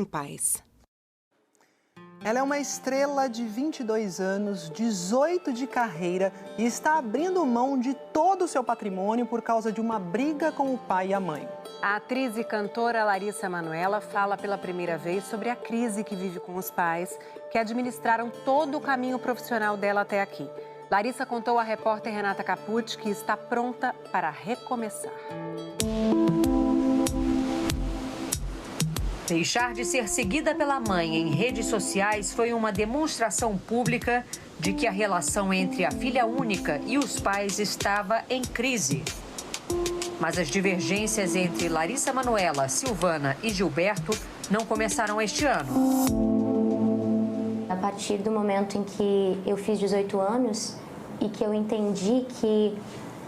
em paz. Ela é uma estrela de 22 anos, 18 de carreira e está abrindo mão de todo o seu patrimônio por causa de uma briga com o pai e a mãe. A atriz e cantora Larissa Manoela fala pela primeira vez sobre a crise que vive com os pais, que administraram todo o caminho profissional dela até aqui. Larissa contou à repórter Renata Capucci que está pronta para recomeçar. Deixar de ser seguida pela mãe em redes sociais foi uma demonstração pública de que a relação entre a filha única e os pais estava em crise. Mas as divergências entre Larissa Manoela, Silvana e Gilberto não começaram este ano. A partir do momento em que eu fiz 18 anos e que eu entendi que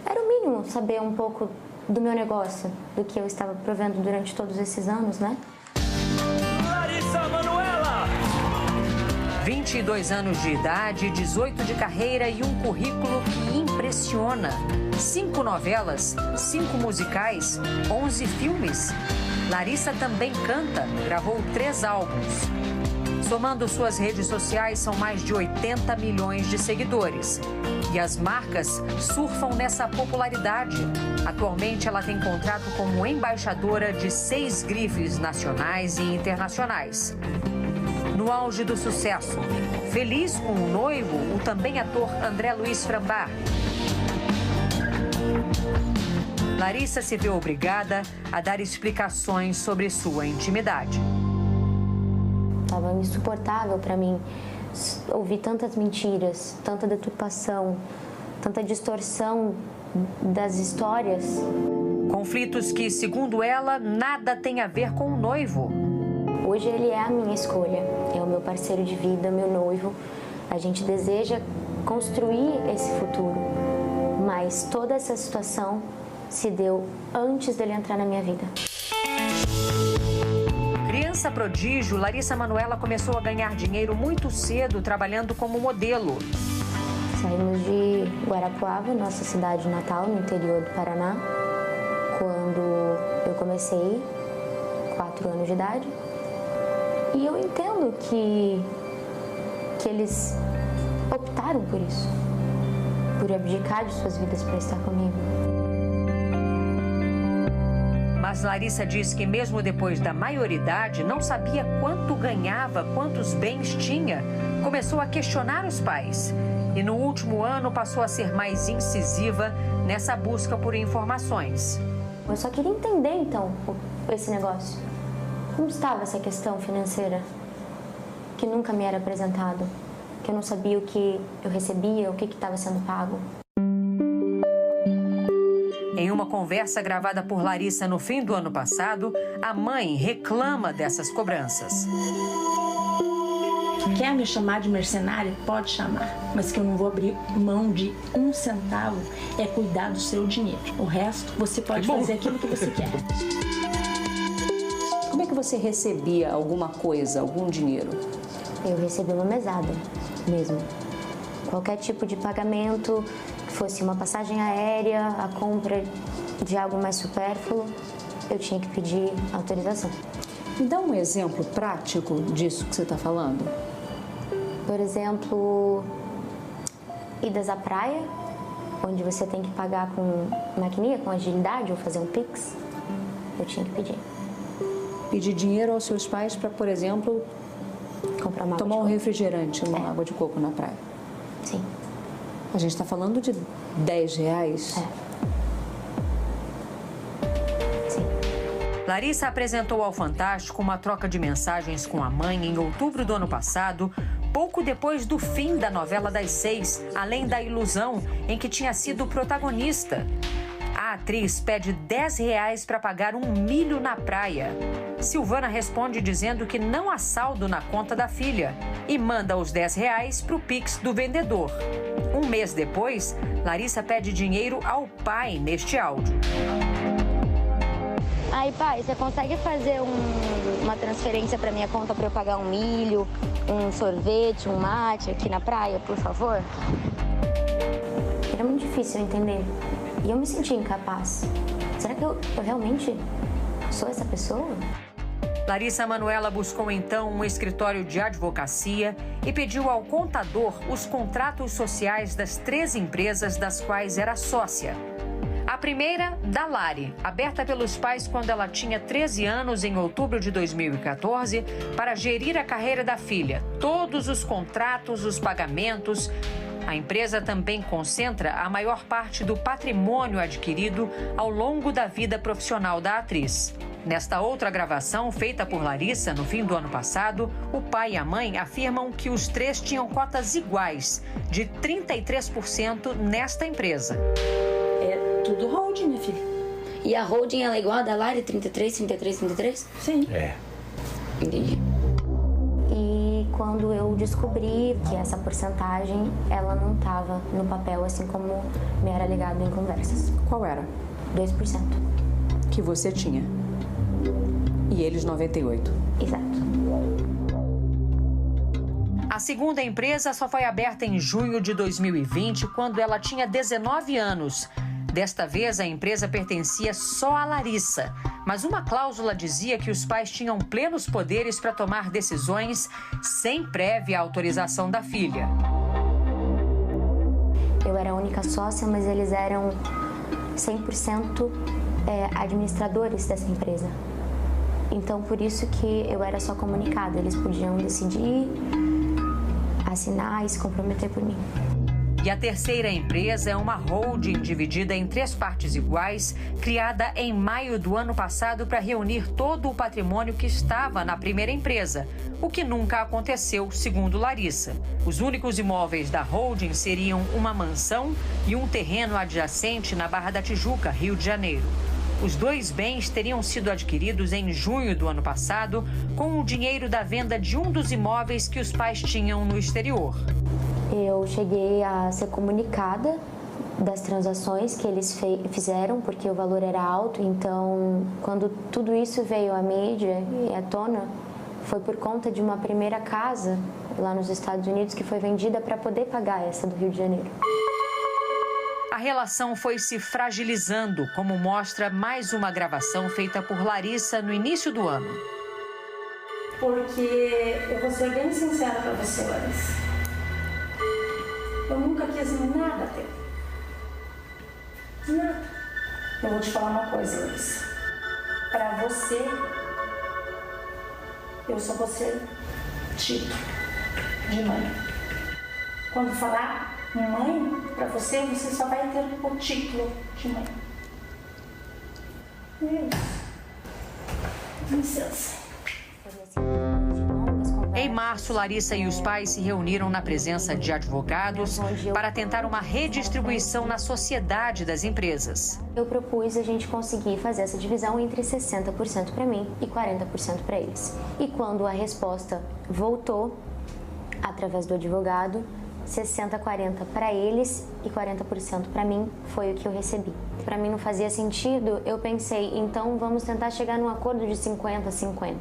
era o mínimo saber um pouco do meu negócio, do que eu estava provendo durante todos esses anos, né? Larissa Manoela! 22 anos de idade, 18 de carreira e um currículo que impressiona. 5 novelas, 5 musicais, 11 filmes. Larissa também canta, gravou 3 álbuns. Somando suas redes sociais, são mais de 80 milhões de seguidores. E as marcas surfam nessa popularidade. Atualmente, ela tem contrato como embaixadora de 6 grifes nacionais e internacionais. No auge do sucesso, feliz com o noivo, o também ator André Luiz Frambar. Larissa se vê obrigada a dar explicações sobre sua intimidade. Estava insuportável para mim ouvir tantas mentiras, tanta deturpação, tanta distorção das histórias. Conflitos que, segundo ela, nada tem a ver com o noivo. Hoje ele é a minha escolha, é o meu parceiro de vida, meu noivo. A gente deseja construir esse futuro, mas toda essa situação se deu antes dele entrar na minha vida. Criança prodígio, Larissa Manoela começou a ganhar dinheiro muito cedo trabalhando como modelo. Saímos de Guarapuava, nossa cidade natal, no interior do Paraná, quando eu comecei, 4 anos de idade. E eu entendo que eles optaram por isso, por abdicar de suas vidas para estar comigo. Mas Larissa diz que mesmo depois da maioridade, não sabia quanto ganhava, quantos bens tinha. Começou a questionar os pais. E no último ano passou a ser mais incisiva nessa busca por informações. Eu só queria entender, então, esse negócio. Como estava essa questão financeira que nunca me era apresentado? Que eu não sabia o que eu recebia, o que estava sendo pago. Em uma conversa gravada por Larissa no fim do ano passado, a mãe reclama dessas cobranças. Quer me chamar de mercenária? Pode chamar, mas que eu não vou abrir mão de 1 centavo é cuidar do seu dinheiro. O resto, você pode fazer aquilo que você quer. Como é que você recebia alguma coisa, algum dinheiro? Eu recebi uma mesada mesmo. Qualquer tipo de pagamento, que fosse uma passagem aérea, a compra de algo mais supérfluo, eu tinha que pedir autorização. Me dá um exemplo prático disso que você está falando. Por exemplo, idas à praia, onde você tem que pagar com maquininha, com agilidade, ou fazer um Pix, eu tinha que pedir. Pedir dinheiro aos seus pais para, por exemplo, comprar uma tomar um refrigerante, uma água de coco na praia. Sim. A gente está falando de R$10? Sim. Larissa apresentou ao Fantástico uma troca de mensagens com a mãe em outubro do ano passado, pouco depois do fim da novela das 6, Além da Ilusão, em que tinha sido protagonista. A atriz pede R$10 para pagar 1 milho na praia. Silvana responde dizendo que não há saldo na conta da filha e manda os R$10 para o Pix do vendedor. Um mês depois, Larissa pede dinheiro ao pai neste áudio. Aí, pai, você consegue fazer uma transferência para minha conta para eu pagar 1 milho, um sorvete, um mate aqui na praia, por favor? Era muito difícil entender. E eu me sentia incapaz. Será que eu realmente sou essa pessoa? Larissa Manoela buscou então um escritório de advocacia e pediu ao contador os contratos sociais das 3 empresas das quais era sócia. A primeira, da Lari, aberta pelos pais quando ela tinha 13 anos em outubro de 2014, para gerir a carreira da filha, todos os contratos, os pagamentos. A empresa também concentra a maior parte do patrimônio adquirido ao longo da vida profissional da atriz. Nesta outra gravação, feita por Larissa no fim do ano passado, o pai e a mãe afirmam que os 3 tinham cotas iguais, de 33% nesta empresa. É tudo holding, minha filha. E a holding ela é igual a da Lari, 33, 33, 33? Sim. É. Entendi. E quando eu descobri que essa porcentagem, ela não estava no papel, assim como me era alegado em conversas. Qual era? 2%. Que você tinha. E eles 98%. Exato. A segunda empresa só foi aberta em junho de 2020, quando ela tinha 19 anos. Desta vez, a empresa pertencia só a Larissa, mas uma cláusula dizia que os pais tinham plenos poderes para tomar decisões sem prévia autorização da filha. Eu era a única sócia, mas eles eram 100% administradores dessa empresa. Então, por isso que eu era só comunicada. Eles podiam decidir, assinar e se comprometer por mim. E a terceira empresa é uma holding dividida em 3 partes iguais, criada em maio do ano passado para reunir todo o patrimônio que estava na primeira empresa, o que nunca aconteceu, segundo Larissa. Os únicos imóveis da holding seriam uma mansão e um terreno adjacente na Barra da Tijuca, Rio de Janeiro. Os 2 bens teriam sido adquiridos em junho do ano passado com o dinheiro da venda de um dos imóveis que os pais tinham no exterior. Eu cheguei a ser comunicada das transações que eles fizeram, porque o valor era alto. Então, quando tudo isso veio à mídia e à tona, foi por conta de uma primeira casa lá nos Estados Unidos que foi vendida para poder pagar essa do Rio de Janeiro. A relação foi se fragilizando, como mostra mais uma gravação feita por Larissa no início do ano. Porque eu vou ser bem sincera pra você, Larissa. Eu nunca quis nada teu. Nada. Eu vou te falar uma coisa, Larissa. Pra você, eu só vou ser título de mãe. Quando falar mãe, pra você, você só vai ter o título de mãe. É isso. Licença. Em março, Larissa e os pais se reuniram na presença de advogados para tentar uma redistribuição na sociedade das empresas. Eu propus a gente conseguir fazer essa divisão entre 60% para mim e 40% para eles. E quando a resposta voltou, através do advogado, 60-40 para eles e 40% para mim foi o que eu recebi. Para mim não fazia sentido, eu pensei, então vamos tentar chegar num acordo de 50-50.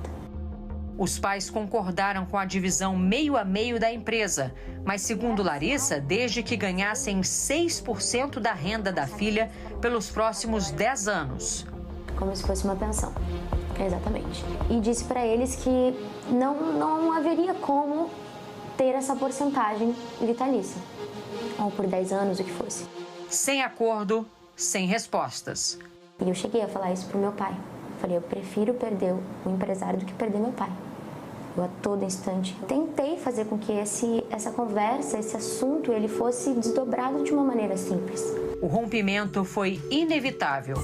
Os pais concordaram com a divisão meio a meio da empresa, mas segundo Larissa, desde que ganhassem 6% da renda da filha pelos próximos 10 anos. Como se fosse uma pensão, exatamente. E disse para eles que não haveria como ter essa porcentagem vitalícia, ou por 10 anos, o que fosse. Sem acordo, sem respostas. E eu cheguei a falar isso pro meu pai. Falei, eu prefiro perder o empresário do que perder meu pai. Eu a todo instante tentei fazer com que essa conversa, esse assunto, ele fosse desdobrado de uma maneira simples. O rompimento foi inevitável.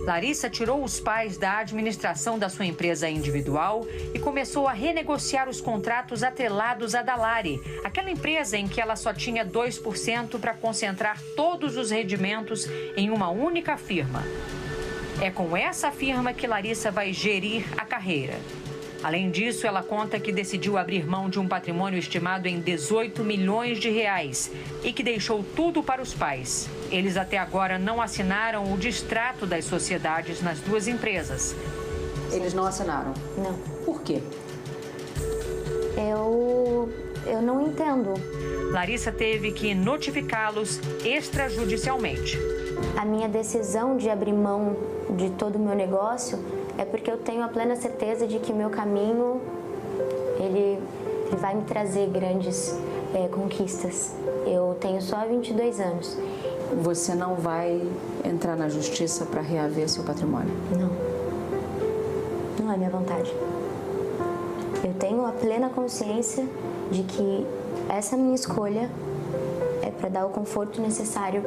Larissa tirou os pais da administração da sua empresa individual e começou a renegociar os contratos atrelados à da Lari, aquela empresa em que ela só tinha 2% para concentrar todos os rendimentos em uma única firma. É com essa firma que Larissa vai gerir a carreira. Além disso, ela conta que decidiu abrir mão de um patrimônio estimado em 18 milhões de reais e que deixou tudo para os pais. Eles até agora não assinaram o distrato das sociedades nas 2 empresas. Eles não assinaram? Não. Por quê? Eu não entendo. Larissa teve que notificá-los extrajudicialmente. A minha decisão de abrir mão de todo o meu negócio é porque eu tenho a plena certeza de que o meu caminho, ele vai me trazer grandes conquistas. Eu tenho só 22 anos. Você não vai entrar na justiça para reaver seu patrimônio? Não é minha vontade. Eu tenho a plena consciência de que essa minha escolha é para dar o conforto necessário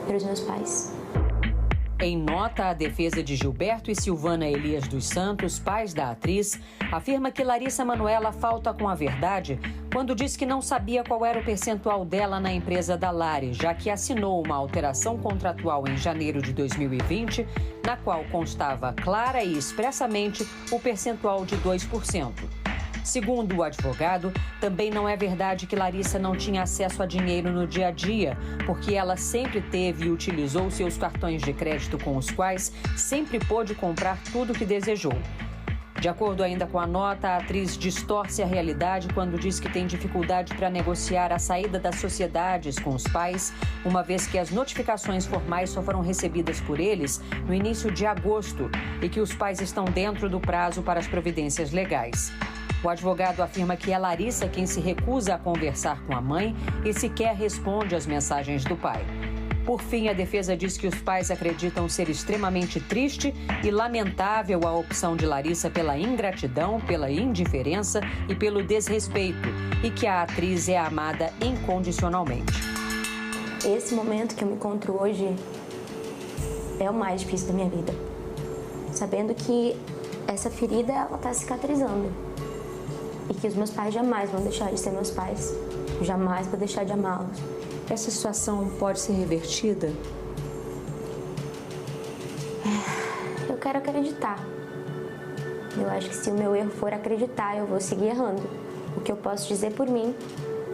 para os meus pais. Em nota, a defesa de Gilberto e Silvana Elias dos Santos, pais da atriz, afirma que Larissa Manoela falta com a verdade quando diz que não sabia qual era o percentual dela na empresa da Lari, já que assinou uma alteração contratual em janeiro de 2020, na qual constava clara e expressamente o percentual de 2%. Segundo o advogado, também não é verdade que Larissa não tinha acesso a dinheiro no dia a dia, porque ela sempre teve e utilizou seus cartões de crédito com os quais sempre pôde comprar tudo o que desejou. De acordo ainda com a nota, a atriz distorce a realidade quando diz que tem dificuldade para negociar a saída das sociedades com os pais, uma vez que as notificações formais só foram recebidas por eles no início de agosto e que os pais estão dentro do prazo para as providências legais. O advogado afirma que é Larissa quem se recusa a conversar com a mãe e sequer responde às mensagens do pai. Por fim, a defesa diz que os pais acreditam ser extremamente triste e lamentável a opção de Larissa pela ingratidão, pela indiferença e pelo desrespeito, e que a atriz é amada incondicionalmente. Esse momento que eu me encontro hoje é o mais difícil da minha vida. Sabendo que essa ferida, ela está cicatrizando. E que os meus pais jamais vão deixar de ser meus pais. Eu jamais vou deixar de amá-los. Essa situação pode ser revertida? Eu quero acreditar. Eu acho que se o meu erro for acreditar, eu vou seguir errando. O que eu posso dizer por mim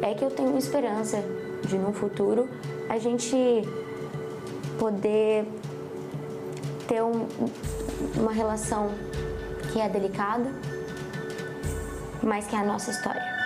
é que eu tenho esperança de, no futuro, a gente poder ter uma relação que é delicada, mas que é a nossa história.